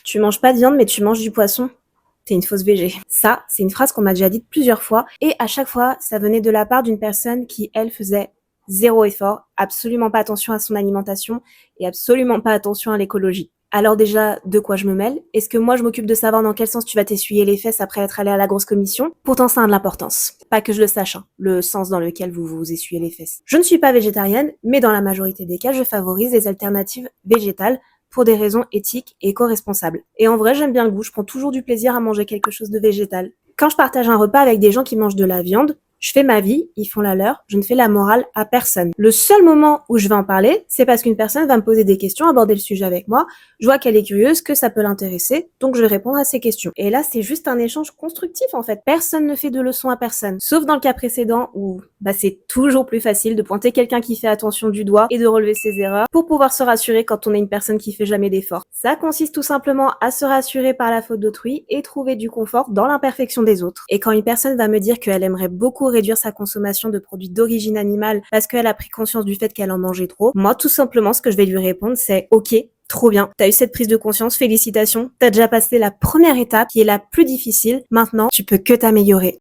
Tu manges pas de viande, mais tu manges du poisson. T'es une fausse végé. Ça, c'est une phrase qu'on m'a déjà dite plusieurs fois, et à chaque fois, ça venait de la part d'une personne qui, elle, faisait zéro effort, absolument pas attention à son alimentation, et absolument pas attention à l'écologie. Alors déjà, de quoi je me mêle? Est-ce que moi je m'occupe de savoir dans quel sens tu vas t'essuyer les fesses après être allé à la grosse commission? Pourtant ça a de l'importance. Pas que je le sache, hein, le sens dans lequel vous vous essuyez les fesses. Je ne suis pas végétarienne, mais dans la majorité des cas, je favorise les alternatives végétales pour des raisons éthiques et éco-responsables. Et en vrai, j'aime bien le goût, je prends toujours du plaisir à manger quelque chose de végétal. Quand je partage un repas avec des gens qui mangent de la viande, je fais ma vie, ils font la leur, je ne fais la morale à personne. Le seul moment où je vais en parler, c'est parce qu'une personne va me poser des questions, aborder le sujet avec moi, je vois qu'elle est curieuse, que ça peut l'intéresser, donc je vais répondre à ses questions. Et là, c'est juste un échange constructif en fait. Personne ne fait de leçon à personne. Sauf dans le cas précédent où c'est toujours plus facile de pointer quelqu'un qui fait attention du doigt et de relever ses erreurs pour pouvoir se rassurer quand on est une personne qui fait jamais d'efforts. Ça consiste tout simplement à se rassurer par la faute d'autrui et trouver du confort dans l'imperfection des autres. Et quand une personne va me dire qu'elle aimerait beaucoup réduire sa consommation de produits d'origine animale parce qu'elle a pris conscience du fait qu'elle en mangeait trop, moi tout simplement ce que je vais lui répondre c'est ok, trop bien, t'as eu cette prise de conscience, félicitations, t'as déjà passé la première étape qui est la plus difficile, maintenant tu peux que t'améliorer.